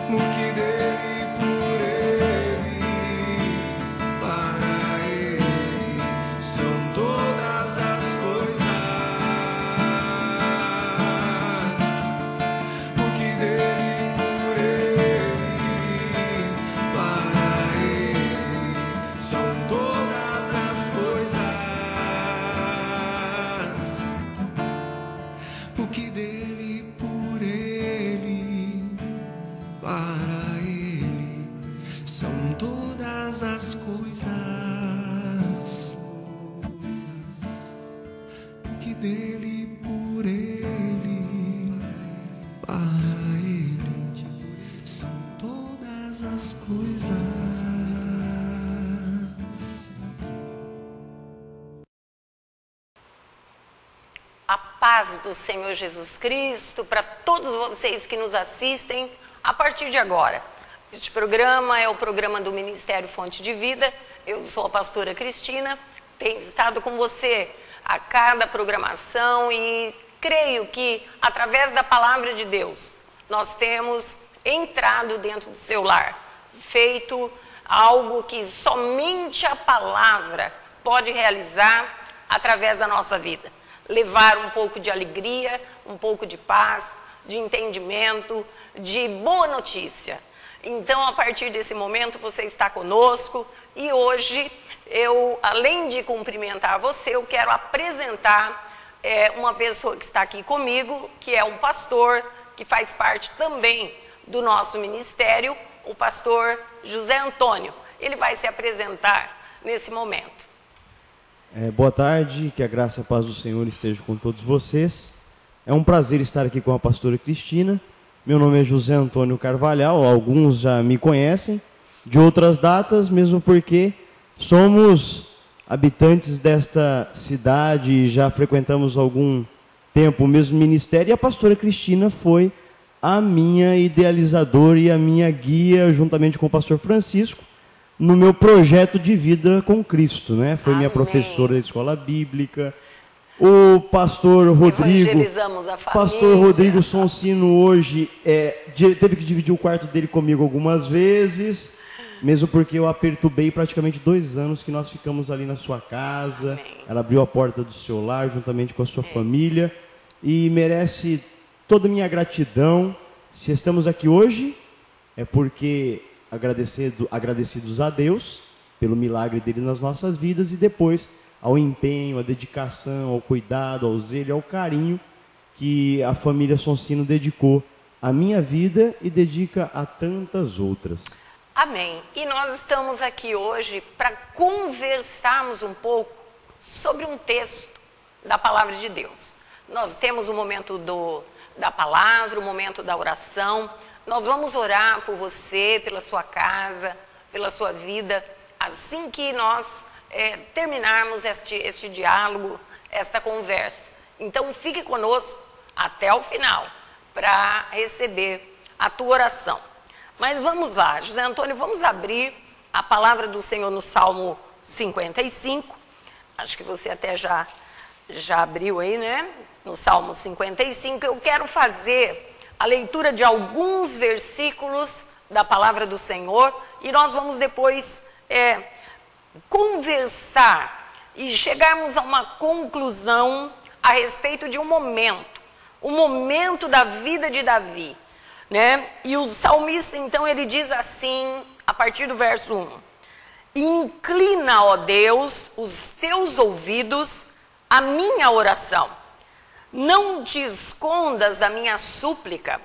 no que dele, por ele, para ele são todas as coisas. No que dele, por ele, para ele são todas as coisas. Porque dele, por ele, para ele são todas as coisas. Porque dele, por ele, para ele são todas as coisas. A paz do Senhor Jesus Cristo para todos vocês que nos assistem a partir de agora. Este programa é o programa do Ministério Fonte de Vida. Eu sou a pastora Cristina, tenho estado com você a cada programação e creio que através da palavra de Deus nós temos entrado dentro do seu lar, feito algo que somente a palavra pode realizar através da nossa vida. Levar um pouco de alegria, um pouco de paz, de entendimento, de boa notícia. Então, a partir desse momento, você está conosco e hoje, eu, além de cumprimentar você, eu quero apresentar uma pessoa que está aqui comigo, que é um pastor, que faz parte também do nosso ministério, o pastor José Antônio. Ele vai se apresentar nesse momento. Boa tarde, que a graça e a paz do Senhor esteja com todos vocês. É um prazer estar aqui com a pastora Cristina. Meu nome é José Antônio Carvalhal, alguns já me conhecem, de outras datas, mesmo porque somos habitantes desta cidade e já frequentamos há algum tempo o mesmo ministério, e a pastora Cristina foi a minha idealizadora e a minha guia, juntamente com o pastor Francisco, no meu projeto de vida com Cristo, né? Foi minha professora da escola bíblica. O pastor Rodrigo, evangelizamos a família. Pastor Rodrigo Sonsino hoje teve que dividir o quarto dele comigo algumas vezes, mesmo porque eu a perturbei praticamente 2 anos que nós ficamos ali na sua casa. Amém. Ela abriu a porta do seu lar juntamente com a sua família e merece toda a minha gratidão. Se estamos aqui hoje é porque agradecidos a Deus pelo milagre dele nas nossas vidas e depois ao empenho, à dedicação, ao cuidado, ao zelo, ao carinho que a família Sonsino dedicou à minha vida e dedica a tantas outras. Amém. E nós estamos aqui hoje para conversarmos um pouco sobre um texto da palavra de Deus. Nós temos o momento da palavra, o momento da oração. Nós vamos orar por você, pela sua casa, pela sua vida, assim que nós terminarmos este diálogo, esta conversa. Então fique conosco até o final para receber a tua oração. Mas vamos lá, José Antônio, vamos abrir a palavra do Senhor no Salmo 55. Acho que você até já abriu aí, né? No Salmo 55, eu quero fazer a leitura de alguns versículos da palavra do Senhor e nós vamos depois conversar e chegarmos a uma conclusão a respeito de um momento da vida de Davi, né? E o salmista, então, ele diz assim, a partir do verso 1: Inclina, ó Deus, os teus ouvidos à minha oração. Não te escondas da minha súplica.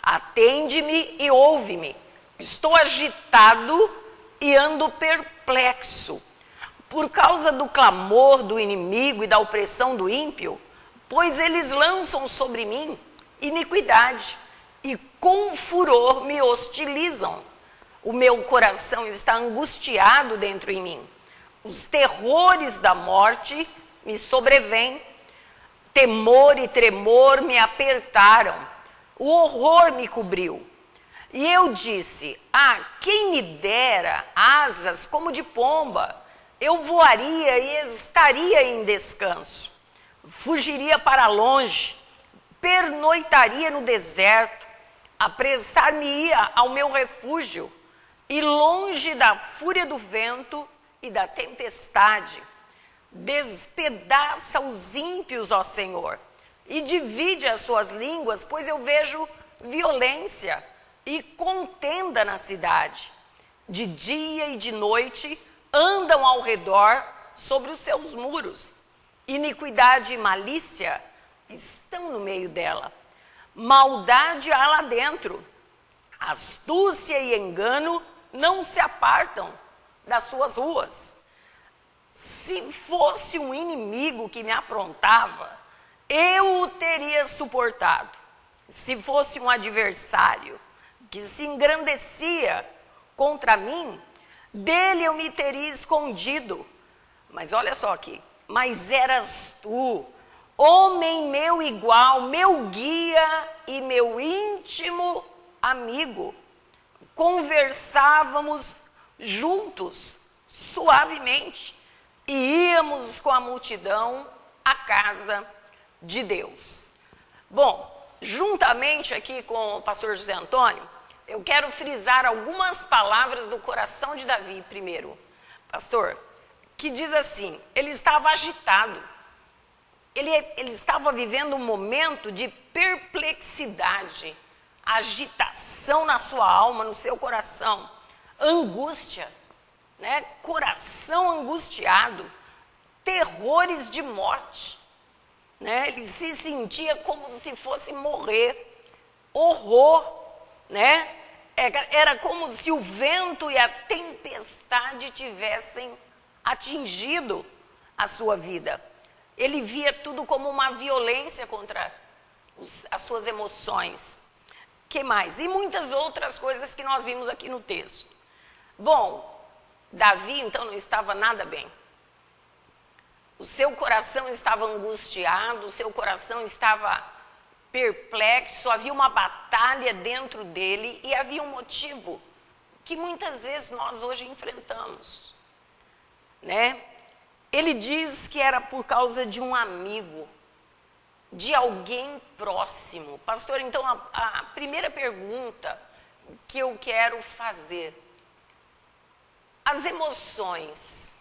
Atende-me e ouve-me. Estou agitado e ando perplexo por causa do clamor do inimigo e da opressão do ímpio, pois eles lançam sobre mim iniquidade e com furor me hostilizam. O meu coração está angustiado dentro em mim. Os terrores da morte me sobrevêm. Temor e tremor me apertaram. O horror me cobriu. E eu disse: quem me dera asas como de pomba, eu voaria e estaria em descanso. Fugiria para longe, pernoitaria no deserto, apressar-me-ia ao meu refúgio, e longe da fúria do vento e da tempestade. Despedaça os ímpios, ó Senhor, e divide as suas línguas, pois eu vejo violência e contenda na cidade. De dia e de noite andam ao redor sobre os seus muros. Iniquidade e malícia estão no meio dela. Maldade há lá dentro. Astúcia e engano não se apartam das suas ruas. Se fosse um inimigo que me afrontava, eu o teria suportado. Se fosse um adversário que se engrandecia contra mim, dele eu me teria escondido. Mas olha só aqui, mas eras tu, homem meu igual, meu guia e meu íntimo amigo. Conversávamos juntos, suavemente, e íamos com a multidão à casa de Deus. Bom, juntamente aqui com o pastor José Antônio, eu quero frisar algumas palavras do coração de Davi primeiro, pastor, que diz assim: ele estava agitado, ele estava vivendo um momento de perplexidade, agitação na sua alma, no seu coração, angústia, né? Coração angustiado, terrores de morte, né? Ele se sentia como se fosse morrer, horror, né? Era como se o vento e a tempestade tivessem atingido a sua vida. Ele via tudo como uma violência contra as suas emoções. Que mais? E muitas outras coisas que nós vimos aqui no texto. Bom, Davi então não estava nada bem. O seu coração estava angustiado, o seu coração estava perplexo, havia uma batalha dentro dele e havia um motivo que muitas vezes nós hoje enfrentamos, né? Ele diz que era por causa de um amigo, de alguém próximo. Pastor, então a primeira pergunta que eu quero fazer: as emoções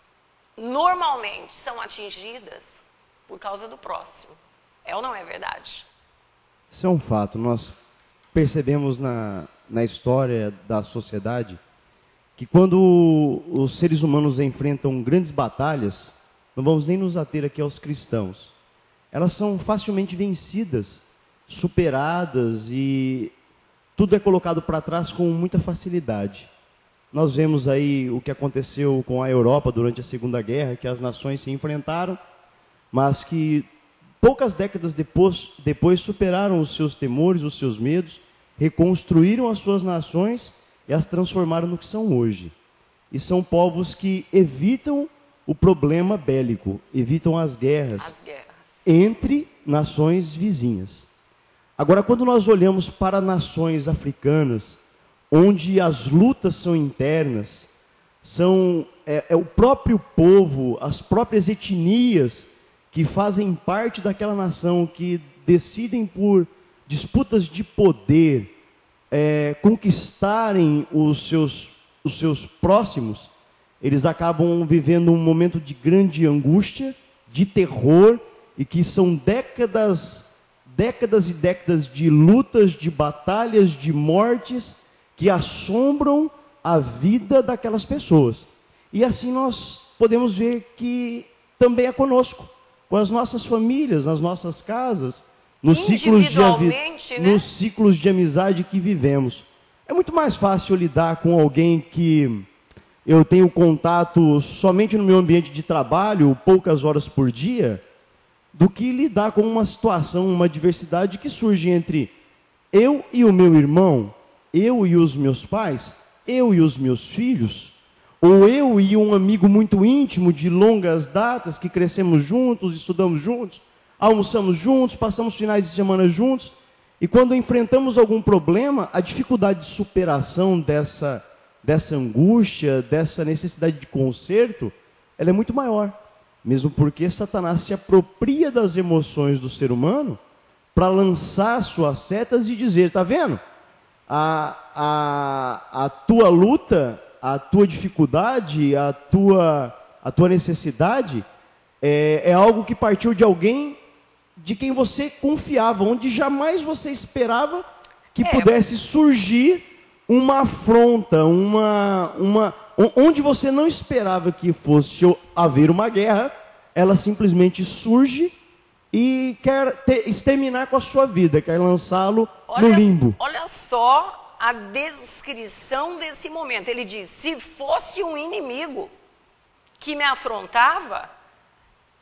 normalmente são atingidas por causa do próximo, é ou não é verdade? Isso é um fato. Nós percebemos na história da sociedade que quando os seres humanos enfrentam grandes batalhas, não vamos nem nos ater aqui aos cristãos, elas são facilmente vencidas, superadas e tudo é colocado para trás com muita facilidade. Nós vemos aí o que aconteceu com a Europa durante a Segunda Guerra, que as nações se enfrentaram, mas que poucas décadas depois superaram os seus temores, os seus medos, reconstruíram as suas nações e as transformaram no que são hoje. E são povos que evitam o problema bélico, evitam as guerras entre nações vizinhas. Agora, quando nós olhamos para nações africanas, onde as lutas são internas, é o próprio povo, as próprias etnias que fazem parte daquela nação, que decidem por disputas de poder, conquistarem os seus próximos, eles acabam vivendo um momento de grande angústia, de terror, e que são décadas e décadas de lutas, de batalhas, de mortes, que assombram a vida daquelas pessoas. E assim nós podemos ver que também é conosco, com as nossas famílias, nas nossas casas, nos ciclos de amizade que vivemos. É muito mais fácil lidar com alguém que eu tenho contato somente no meu ambiente de trabalho, poucas horas por dia, do que lidar com uma situação, uma adversidade que surge entre eu e o meu irmão, eu e os meus pais, eu e os meus filhos, ou eu e um amigo muito íntimo de longas datas, que crescemos juntos, estudamos juntos, almoçamos juntos, passamos finais de semana juntos, e quando enfrentamos algum problema, a dificuldade de superação dessa angústia, dessa necessidade de conserto, ela é muito maior. Mesmo porque Satanás se apropria das emoções do ser humano para lançar suas setas e dizer: está vendo? a tua luta, a tua dificuldade, a tua necessidade é algo que partiu de alguém de quem você confiava, onde jamais você esperava que pudesse surgir uma afronta, onde você não esperava que fosse haver uma guerra, ela simplesmente surge e quer exterminar com a sua vida, quer lançá-lo no limbo. Olha só a descrição desse momento. Ele diz, se fosse um inimigo que me afrontava,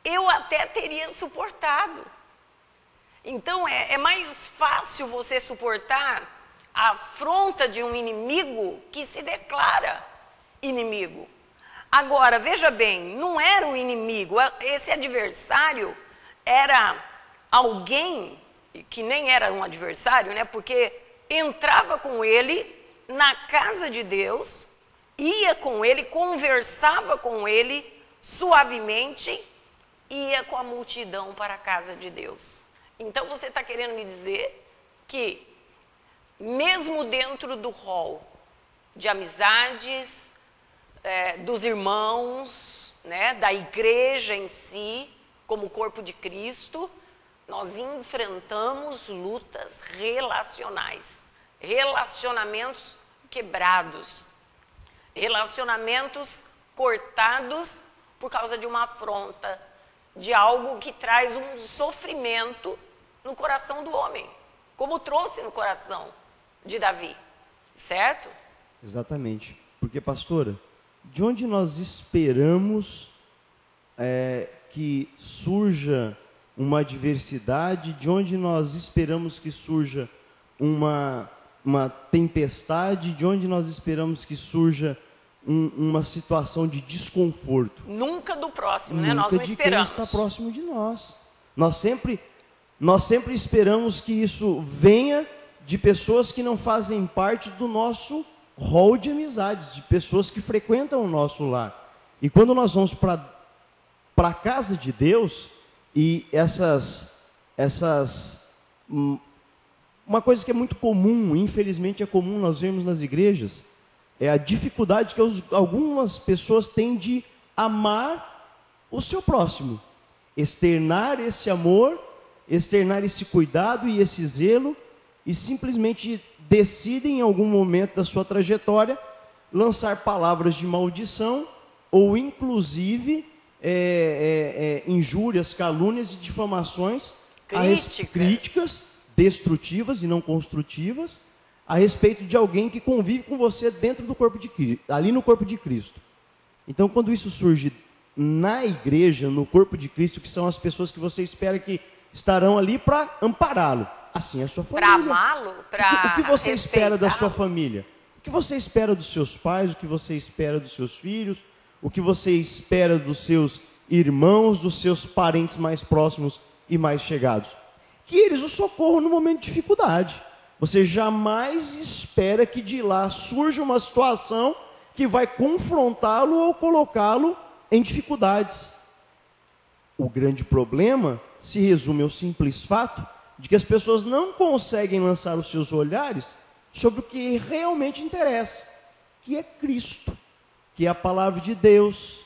eu até teria suportado. Então, é mais fácil você suportar a afronta de um inimigo que se declara inimigo. Agora, veja bem, não era um inimigo, esse adversário era alguém que nem era um adversário, né? Porque entrava com ele na casa de Deus, ia com ele, conversava com ele suavemente, ia com a multidão para a casa de Deus. Então você está querendo me dizer que, mesmo dentro do rol de amizades, dos irmãos, né, da igreja em si, como corpo de Cristo, nós enfrentamos lutas relacionais, relacionamentos quebrados, relacionamentos cortados por causa de uma afronta, de algo que traz um sofrimento no coração do homem, como trouxe no coração de Davi, certo? Exatamente. Porque, pastora, de onde nós esperamos que surja uma adversidade, de onde nós esperamos que surja uma tempestade, de onde nós esperamos que surja uma situação de desconforto? Nunca do próximo, né? Nunca Nós não de esperamos. quem está próximo de nós. Nós sempre esperamos que isso venha de pessoas que não fazem parte do nosso rol de amizades, de pessoas que frequentam o nosso lar. E quando nós vamos para a casa de Deus, e uma coisa que é muito comum, infelizmente é comum nós vemos nas igrejas, é a dificuldade que algumas pessoas têm de amar o seu próximo, externar esse amor, externar esse cuidado e esse zelo, e simplesmente decidem em algum momento da sua trajetória lançar palavras de maldição ou inclusive injúrias, calúnias e difamações, críticas destrutivas e não construtivas, a respeito de alguém que convive com você dentro do corpo de Cristo, ali no corpo de Cristo. Então, quando isso surge na igreja, no corpo de Cristo, que são as pessoas que você espera que estarão ali para ampará-lo, assim é a sua família. Para amá-lo, para o que você espera da sua família? O que você espera dos seus pais? O que você espera dos seus filhos? O que você espera dos seus irmãos, dos seus parentes mais próximos e mais chegados? Que eles o socorram no momento de dificuldade. Você jamais espera que de lá surja uma situação que vai confrontá-lo ou colocá-lo em dificuldades. O grande problema se resume ao simples fato de que as pessoas não conseguem lançar os seus olhares sobre o que realmente interessa, que é Cristo, que é a palavra de Deus,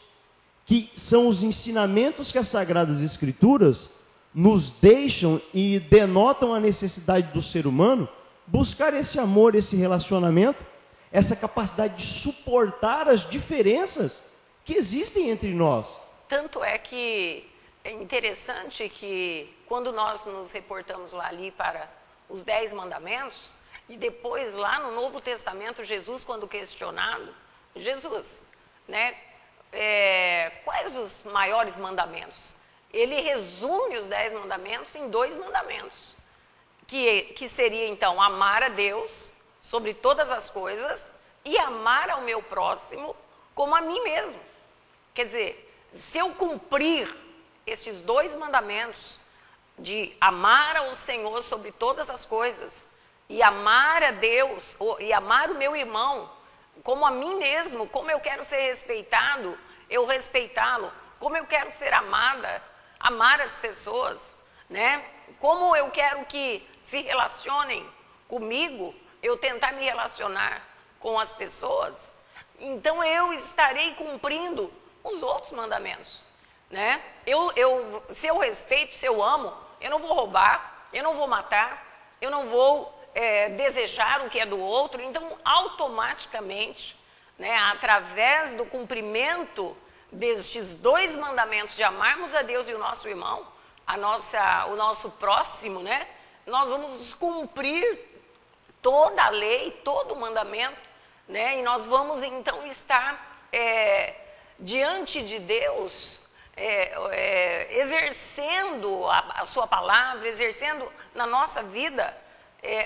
que são os ensinamentos que as Sagradas Escrituras nos deixam e denotam a necessidade do ser humano buscar esse amor, esse relacionamento, essa capacidade de suportar as diferenças que existem entre nós. Tanto é que é interessante que quando nós nos reportamos ali para os 10 mandamentos, e depois lá no Novo Testamento, Jesus, quando questionado, né, quais os maiores mandamentos? Ele resume os 10 mandamentos em 2 mandamentos, que seria então amar a Deus sobre todas as coisas e amar ao meu próximo como a mim mesmo. Quer dizer, se eu cumprir estes 2 mandamentos de amar ao Senhor sobre todas as coisas e amar a Deus e amar o meu irmão como a mim mesmo, como eu quero ser respeitado, eu respeitá-lo, como eu quero ser amada, amar as pessoas, né? Como eu quero que se relacionem comigo, eu tentar me relacionar com as pessoas, então eu estarei cumprindo os outros mandamentos, né? Se eu respeito, se eu amo, eu não vou roubar, eu não vou matar, eu não vou desejar o que é do outro. Então, automaticamente, né, através do cumprimento destes 2 mandamentos de amarmos a Deus e o nosso irmão, o nosso próximo, né, nós vamos cumprir toda a lei, todo o mandamento, né, e nós vamos então estar diante de Deus, exercendo a sua palavra, exercendo na nossa vida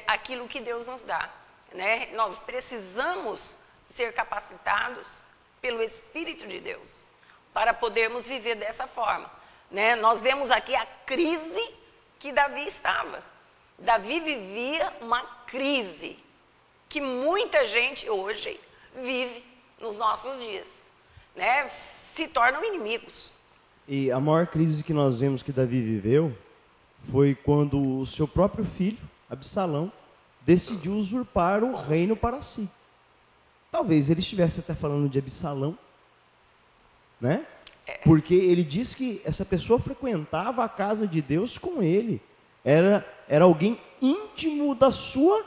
aquilo que Deus nos dá, né? Nós precisamos ser capacitados pelo Espírito de Deus para podermos viver dessa forma, né? Nós vemos aqui a crise que Davi estava. Davi vivia uma crise que muita gente hoje vive nos nossos dias, né? Se tornam inimigos. E a maior crise que nós vemos que Davi viveu foi quando o seu próprio filho, Absalão, decidiu usurpar o reino para si. Talvez ele estivesse até falando de Absalão, né? Porque ele diz que essa pessoa frequentava a casa de Deus com ele. Era alguém íntimo da sua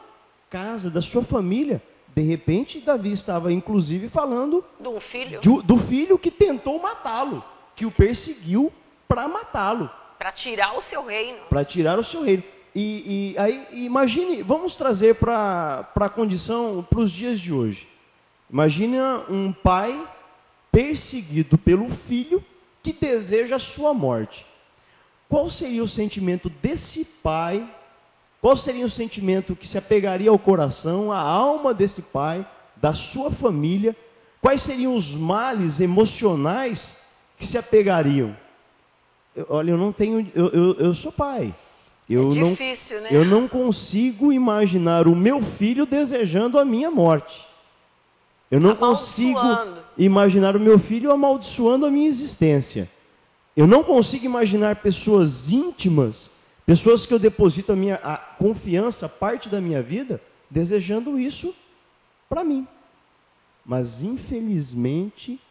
casa, da sua família. De repente, Davi estava inclusive falando do filho que tentou matá-lo, que o perseguiu para matá-lo. Para tirar o seu reino. Para tirar o seu reino. E aí, imagine, vamos trazer para a condição, para os dias de hoje. Imagina um pai perseguido pelo filho que deseja a sua morte. Qual seria o sentimento desse pai? Qual seria o sentimento que se apegaria ao coração, à alma desse pai, da sua família? Quais seriam os males emocionais que se apegariam? Olha, eu não tenho, eu sou pai. Difícil, né? Eu não consigo imaginar o meu filho desejando a minha morte. Eu não consigo imaginar o meu filho amaldiçoando a minha existência. Eu não consigo imaginar pessoas íntimas, pessoas que eu deposito a confiança, parte da minha vida, desejando isso para mim. Mas, infelizmente,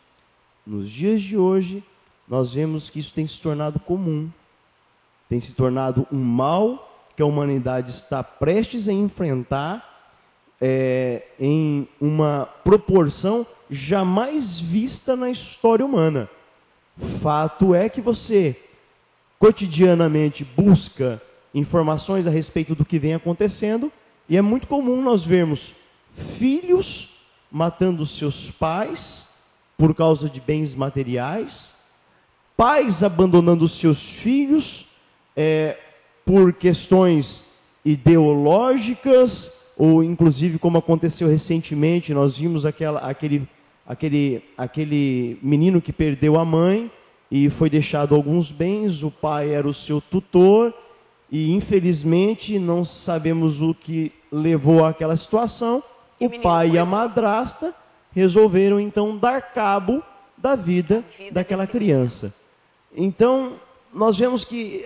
nos dias de hoje, nós vemos que isso tem se tornado comum. Tem se tornado um mal que a humanidade está prestes a enfrentar em uma proporção jamais vista na história humana. Fato é que você cotidianamente busca informações a respeito do que vem acontecendo e é muito comum nós vermos filhos matando seus pais por causa de bens materiais, pais abandonando seus filhos por questões ideológicas, ou inclusive como aconteceu recentemente, nós vimos aquele menino que perdeu a mãe e foi deixado alguns bens, o pai era o seu tutor, e infelizmente não sabemos o que levou àquela situação. O pai e a madrasta resolveram então dar cabo da vida daquela criança. Então, nós vemos que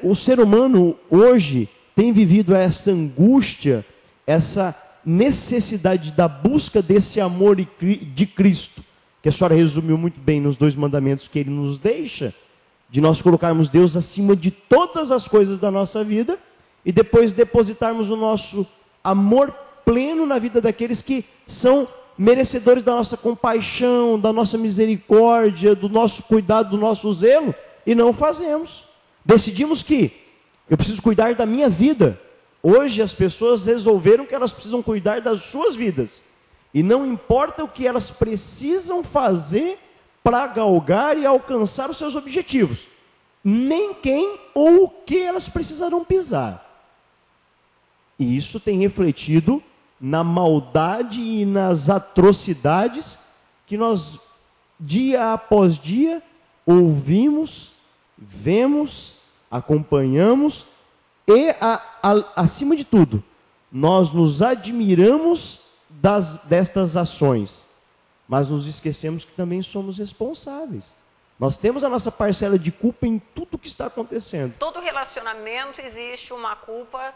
o ser humano hoje tem vivido essa angústia, essa necessidade da busca desse amor de Cristo, que a senhora resumiu muito bem nos 2 mandamentos que ele nos deixa, de nós colocarmos Deus acima de todas as coisas da nossa vida e depois depositarmos o nosso amor pleno na vida daqueles que são merecedores da nossa compaixão, da nossa misericórdia, do nosso cuidado, do nosso zelo, e não fazemos. Decidimos que eu preciso cuidar da minha vida. Hoje as pessoas resolveram que elas precisam cuidar das suas vidas. E não importa o que elas precisam fazer para galgar e alcançar os seus objetivos. Nem quem ou o que elas precisarão pisar. E isso tem refletido na maldade e nas atrocidades que nós, dia após dia, ouvimos, vemos, acompanhamos e, acima de tudo, nós nos admiramos destas ações, mas nos esquecemos que também somos responsáveis. Nós temos a nossa parcela de culpa em tudo que está acontecendo. Todo relacionamento existe uma culpa.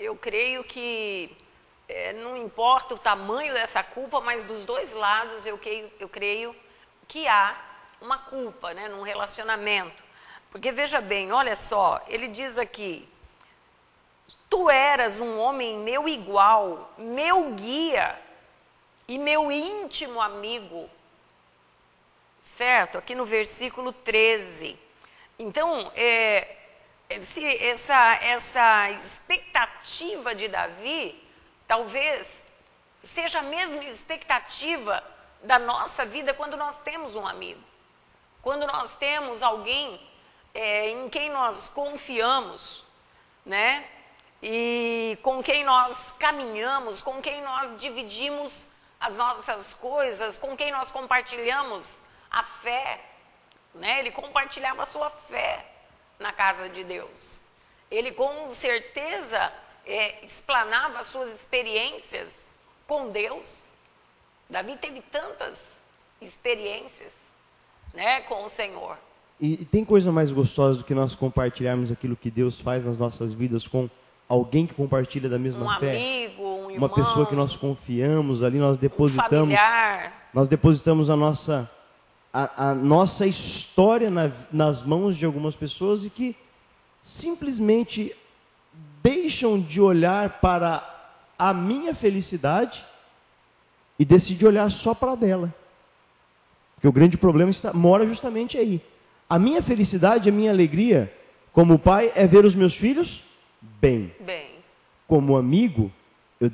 Eu creio que não importa o tamanho dessa culpa, mas dos dois lados eu creio que há uma culpa, né, num relacionamento. Porque veja bem, olha só, ele diz aqui: tu eras um homem meu igual, meu guia e meu íntimo amigo. Certo? Aqui no versículo 13. Então, essa expectativa de Davi, talvez seja a mesma expectativa da nossa vida quando nós temos um amigo. Quando nós temos alguém em quem nós confiamos, né? E com quem nós caminhamos, com quem nós dividimos as nossas coisas, com quem nós compartilhamos a fé, né? Ele compartilhava a sua fé na casa de Deus. Ele com certeza explanava as suas experiências com Deus. Davi teve tantas experiências, né, com o Senhor. E tem coisa mais gostosa do que nós compartilharmos aquilo que Deus faz nas nossas vidas com alguém que compartilha da mesma fé? Um amigo, um irmão. Uma pessoa que nós confiamos, ali nós depositamos. Um familiar. Nós depositamos a nossa história nas mãos de algumas pessoas e que simplesmente deixam de olhar para a minha felicidade e decidem olhar só para a dela. Porque o grande problema mora justamente aí. A minha felicidade, a minha alegria como pai é ver os meus filhos bem. Como amigo, eu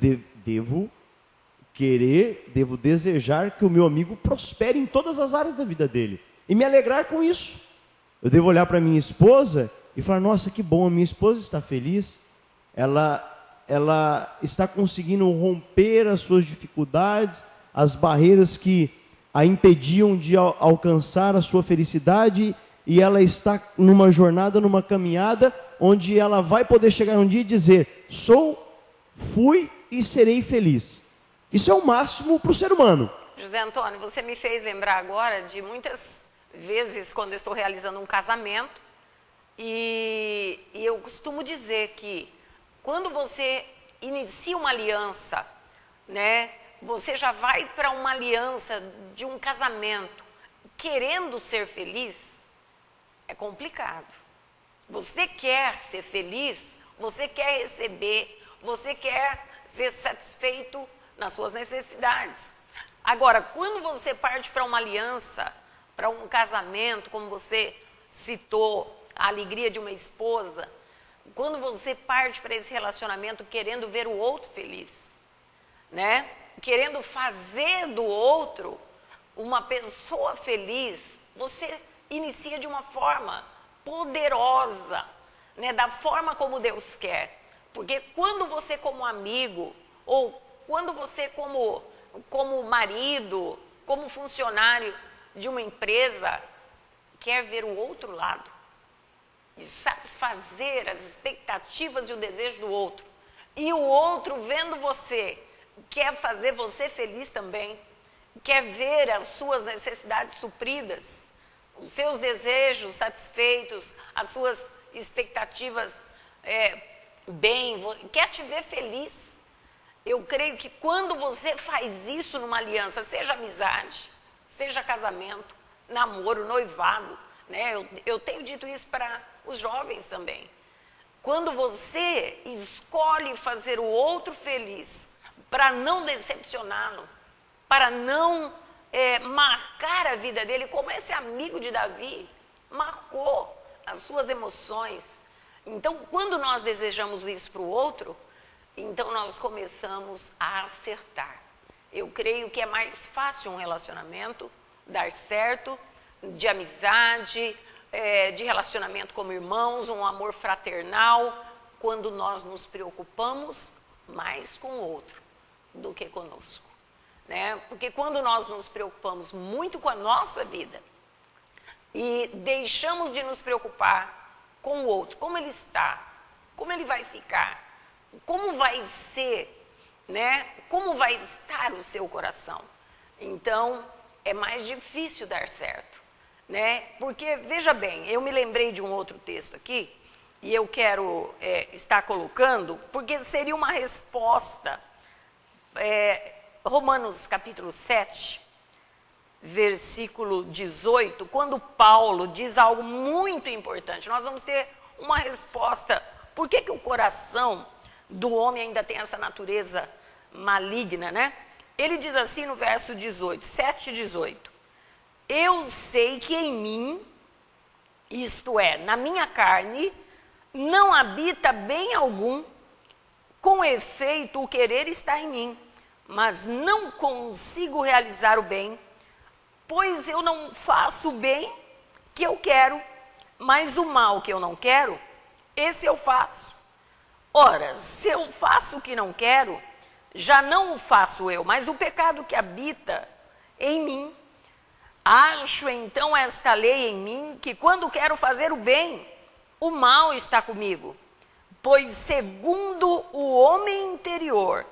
devo desejar que o meu amigo prospere em todas as áreas da vida dele e me alegrar com isso. Eu devo olhar para minha esposa e falar: nossa, que bom, a minha esposa está feliz, ela está conseguindo romper as suas dificuldades, as barreiras que a impediam de alcançar a sua felicidade, e ela está numa jornada, numa caminhada, onde ela vai poder chegar um dia e dizer: fui e serei feliz. Isso é o máximo para o ser humano. José Antônio, você me fez lembrar agora de muitas vezes quando eu estou realizando um casamento, e eu costumo dizer que quando você inicia uma aliança, né, você já vai para uma aliança de um casamento querendo ser feliz, é complicado. Você quer ser feliz, você quer receber, você quer ser satisfeito nas suas necessidades. Agora, quando você parte para uma aliança, para um casamento, como você citou, a alegria de uma esposa, quando você parte para esse relacionamento querendo ver o outro feliz, né? Querendo fazer do outro uma pessoa feliz, você inicia de uma forma poderosa, né? Da forma como Deus quer. Porque quando você como amigo, ou quando você como marido, como funcionário de uma empresa, quer ver o outro lado e satisfazer as expectativas e o desejo do outro, e o outro vendo você, quer fazer você feliz também, quer ver as suas necessidades supridas, os seus desejos satisfeitos, as suas expectativas bem, quer te ver feliz. Eu creio que quando você faz isso numa aliança, seja amizade, seja casamento, namoro, noivado, né? Eu tenho dito isso para os jovens também. Quando você escolhe fazer o outro feliz, para não decepcioná-lo, para não marcar a vida dele, como esse amigo de Davi marcou as suas emoções. Então, quando nós desejamos isso para o outro, então nós começamos a acertar. Eu creio que é mais fácil um relacionamento dar certo, de amizade, de relacionamento como irmãos, um amor fraternal, quando nós nos preocupamos mais com o outro do que conosco, né? Porque quando nós nos preocupamos muito com a nossa vida e deixamos de nos preocupar com o outro, como ele está, como ele vai ficar, como vai ser, né? Como vai estar o seu coração, então é mais difícil dar certo, né? Porque, veja bem, eu me lembrei de um outro texto aqui, e eu quero estar colocando, porque seria uma resposta Romanos capítulo 7, versículo 18, quando Paulo diz algo muito importante, nós vamos ter uma resposta. Por que o coração do homem ainda tem essa natureza maligna, né? Ele diz assim no verso 18, 7:18. Eu sei que em mim, isto é, na minha carne, não habita bem algum. Com efeito, o querer está em mim, mas não consigo realizar o bem, pois eu não faço o bem que eu quero, mas o mal que eu não quero, esse eu faço. Ora, se eu faço o que não quero, já não o faço eu, mas o pecado que habita em mim. Acho então esta lei em mim, que quando quero fazer o bem, o mal está comigo. Pois segundo o homem interior,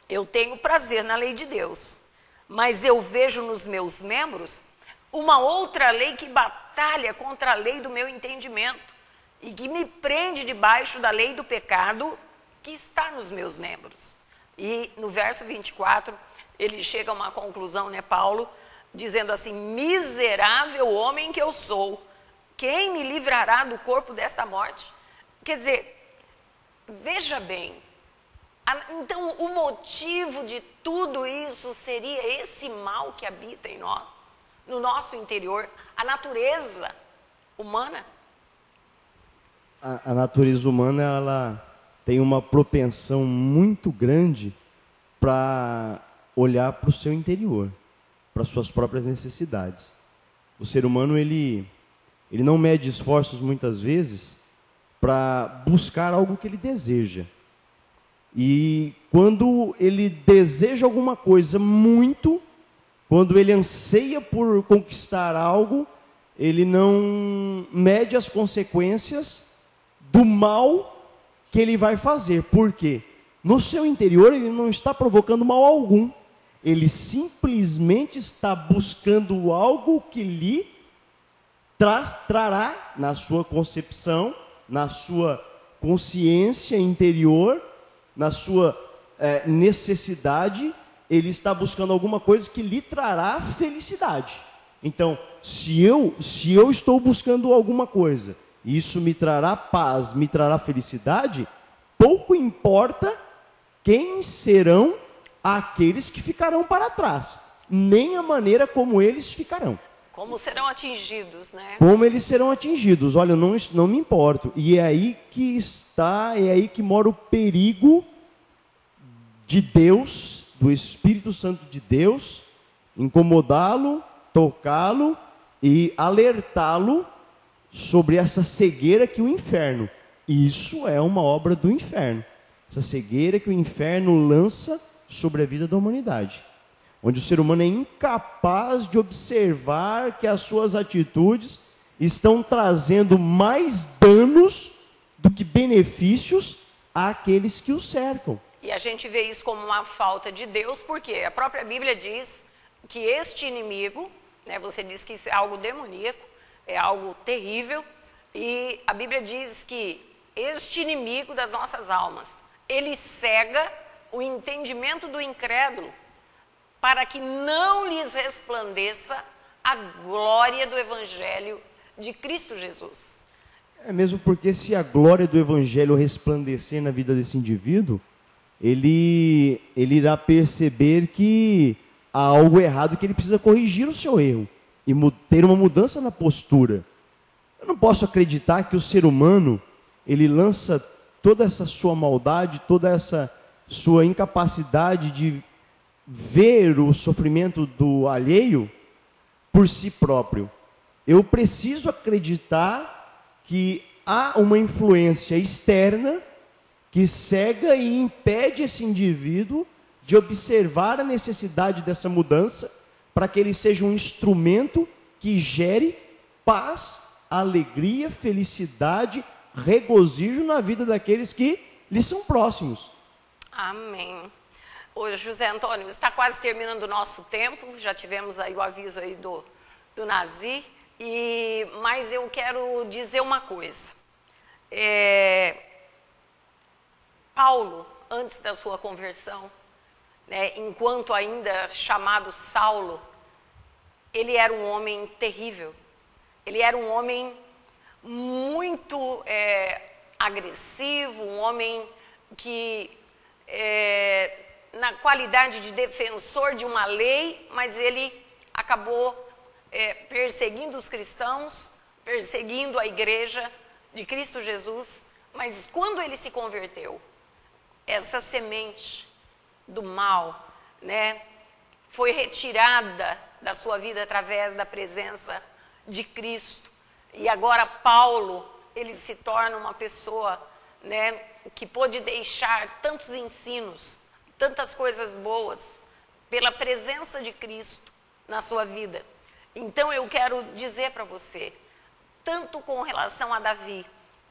eu tenho prazer na lei de Deus, mas eu vejo nos meus membros uma outra lei que batalha contra a lei do meu entendimento e que me prende debaixo da lei do pecado que está nos meus membros. E no verso 24, ele chega a uma conclusão, né, Paulo, dizendo assim: miserável homem que eu sou, quem me livrará do corpo desta morte? Quer dizer, veja bem, então o motivo de tudo isso seria esse mal que habita em nós, no nosso interior, a natureza humana. A natureza humana, ela tem uma propensão muito grande para olhar para o seu interior, para suas próprias necessidades. O ser humano, ele não mede esforços muitas vezes para buscar algo que ele deseja. E quando ele deseja alguma coisa muito, quando ele anseia por conquistar algo, ele não mede as consequências do mal que ele vai fazer. Por quê? No seu interior ele não está provocando mal algum. Ele simplesmente está buscando algo que lhe trará, na sua concepção, na sua consciência interior, na sua necessidade, ele está buscando alguma coisa que lhe trará felicidade. Então, se eu estou buscando alguma coisa, e isso me trará paz, me trará felicidade, pouco importa quem serão aqueles que ficarão para trás, nem a maneira como eles ficarão. Como serão atingidos, né? Como eles serão atingidos. Olha, eu não me importo. E é aí que mora o perigo de Deus, do Espírito Santo de Deus, incomodá-lo, tocá-lo e alertá-lo sobre essa cegueira que o inferno. Isso é uma obra do inferno. Essa cegueira que o inferno lança sobre a vida da humanidade, onde o ser humano é incapaz de observar que as suas atitudes estão trazendo mais danos do que benefícios àqueles que o cercam. E a gente vê isso como uma falta de Deus, porque a própria Bíblia diz que este inimigo, né, você diz que isso é algo demoníaco, é algo terrível, e a Bíblia diz que este inimigo das nossas almas, ele cega o entendimento do incrédulo, para que não lhes resplandeça a glória do Evangelho de Cristo Jesus. É mesmo porque se a glória do Evangelho resplandecer na vida desse indivíduo, ele irá perceber que há algo errado, que ele precisa corrigir o seu erro e ter uma mudança na postura. Eu não posso acreditar que o ser humano, ele lança toda essa sua maldade, toda essa sua incapacidade de ver o sofrimento do alheio por si próprio. Eu preciso acreditar que há uma influência externa que cega e impede esse indivíduo de observar a necessidade dessa mudança, para que ele seja um instrumento que gere paz, alegria, felicidade, regozijo na vida daqueles que lhe são próximos. Amém. Ô, José Antônio, está quase terminando o nosso tempo, já tivemos aí o aviso aí do Nazir, mas eu quero dizer uma coisa. Paulo, antes da sua conversão, né, enquanto ainda chamado Saulo, ele era um homem terrível. Ele era um homem muito agressivo, um homem que, na qualidade de defensor de uma lei, mas ele acabou perseguindo os cristãos, perseguindo a igreja de Cristo Jesus. Mas quando ele se converteu, essa semente do mal, né, foi retirada da sua vida através da presença de Cristo. E agora Paulo, ele se torna uma pessoa, né, que pôde deixar tantos ensinos, tantas coisas boas, pela presença de Cristo na sua vida. Então eu quero dizer para você, tanto com relação a Davi,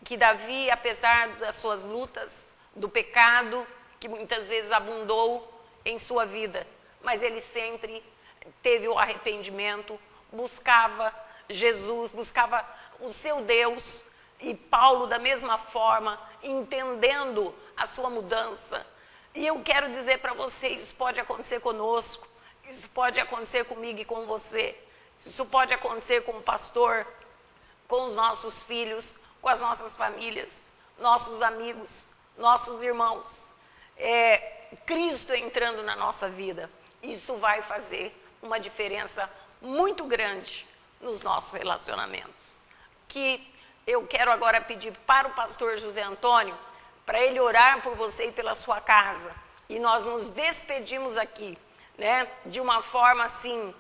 que Davi, apesar das suas lutas, do pecado, que muitas vezes abundou em sua vida, mas ele sempre teve o arrependimento, buscava Jesus, buscava o seu Deus. E Paulo, da mesma forma, entendendo a sua mudança. E eu quero dizer para você, isso pode acontecer conosco, isso pode acontecer comigo e com você, isso pode acontecer com o pastor, com os nossos filhos, com as nossas famílias, nossos amigos, nossos irmãos. Cristo entrando na nossa vida, isso vai fazer uma diferença muito grande nos nossos relacionamentos. Que eu quero agora pedir para o pastor José Antônio, para ele orar por você e pela sua casa. E nós nos despedimos aqui, né, de uma forma assim,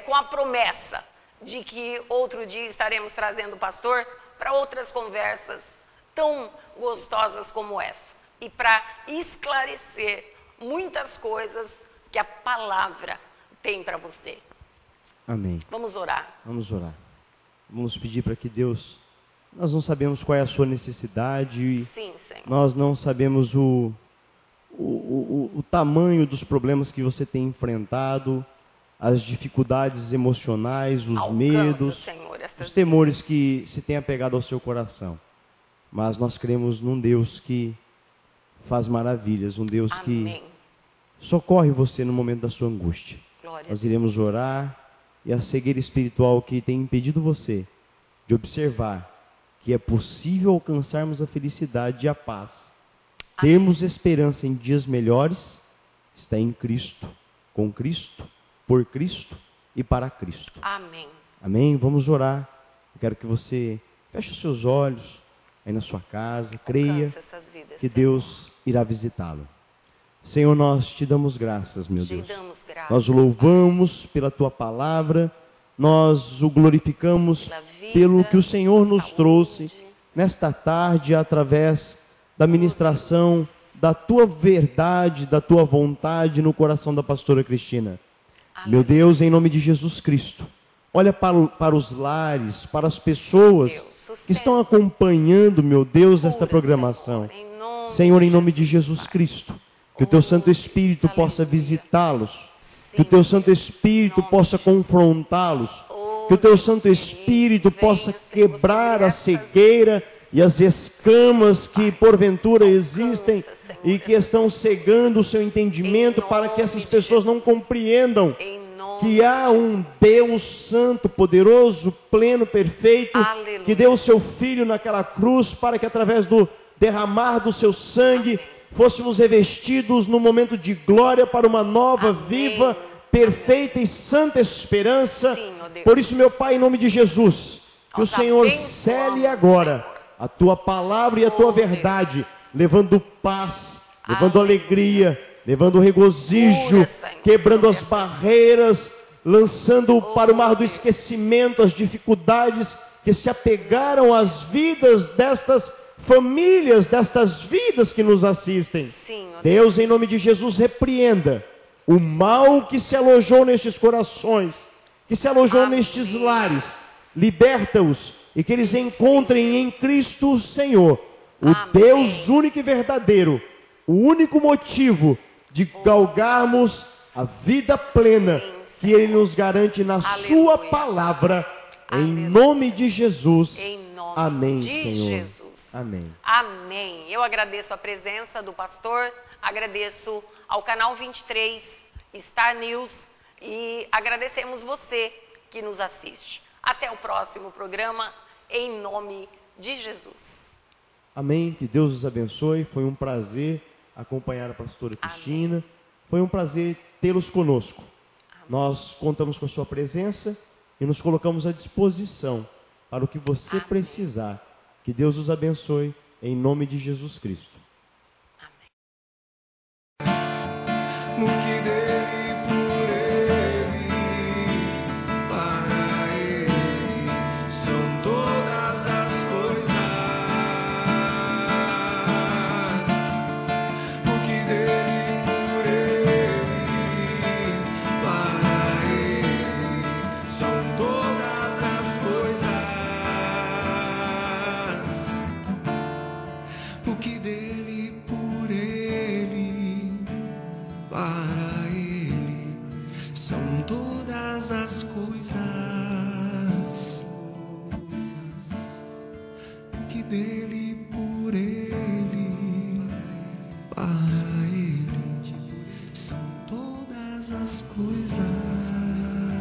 com a promessa de que outro dia estaremos trazendo o pastor para outras conversas tão gostosas como essa. E para esclarecer muitas coisas que a palavra tem para você. Amém. Vamos orar. Vamos orar. Vamos pedir para que Deus... Nós não sabemos qual é a sua necessidade. Sim, Senhor. Nós não sabemos o tamanho dos problemas que você tem enfrentado, as dificuldades emocionais, os medos, Senhor, os temores que se tem apegado ao seu coração. Mas nós cremos num Deus que faz maravilhas, um Deus Amém. Que socorre você no momento da sua angústia. Glória Nós a Deus. iremos orar, e a cegueira espiritual que tem impedido você de observar que é possível alcançarmos a felicidade e a paz, termos esperança em dias melhores, está em Cristo, com Cristo, por Cristo e para Cristo. Amém. Amém? Vamos orar. Eu quero que você feche os seus olhos aí na sua casa, creia Alcança essas vidas, que Senhor. Deus irá visitá-lo. Senhor, nós te damos graças, meu Te Deus. damos graças. Nós o louvamos pela tua palavra, nós o glorificamos Pela vida, pelo que o Senhor nos saúde. trouxe nesta tarde, através da ministração da tua verdade, da tua vontade no coração da pastora Cristina. Meu Deus, em nome de Jesus Cristo, olha para os lares, para as pessoas Deus, que estão acompanhando, meu Deus, esta Cura, programação. Senhor, Senhor, em nome de Jesus Cristo, que o teu Santo Espírito possa visitá-los, que o teu Santo Espírito possa confrontá-los, que o teu Santo Espírito possa quebrar a cegueira e as escamas que porventura existem e que estão cegando o seu entendimento, para que essas pessoas não compreendam que há um Deus santo, poderoso, pleno, perfeito, Aleluia. que deu o seu Filho naquela cruz para que através do derramar do seu sangue fôssemos revestidos no momento de glória para uma nova, viva, perfeita e santa esperança. Sim, ó Deus. Por isso, meu Pai, em nome de Jesus, que o Nós Senhor abençoamos, cele agora Senhor. a tua palavra e a tua Oh, verdade, Deus. levando paz, levando Aleluia. alegria, levando regozijo, Cura, Senhor, quebrando sobre as essas barreiras, lançando para o mar do Deus. esquecimento as dificuldades que se apegaram às vidas destas famílias, destas vidas que nos assistem. Sim, ó Deus, em nome de Jesus, repreenda o mal que se alojou nestes corações, que se alojou Amém. nestes lares. Liberta-os e que eles encontrem em Cristo o Senhor, o Amém. Deus único e verdadeiro, o único motivo de galgarmos a vida plena que Ele nos garante na Sua palavra, em nome de Jesus. Em nome Amém, de Senhor. Jesus. Amém. Amém. Eu agradeço a presença do pastor, agradeço ao canal 23, Star News, e agradecemos você que nos assiste. Até o próximo programa, em nome de Jesus. Amém, que Deus os abençoe. Foi um prazer acompanhar a pastora Cristina. Amém. Foi um prazer tê-los conosco. Amém. Nós contamos com a sua presença e nos colocamos à disposição para o que você Amém. Precisar. Que Deus os abençoe, em nome de Jesus Cristo. No que dele, por ele, para ele, são todas as coisas. No que dele, por ele, para ele, são todas as coisas. No que dele, por ele, para ele são todas as coisas. O que dele, por ele, para ele são todas as coisas.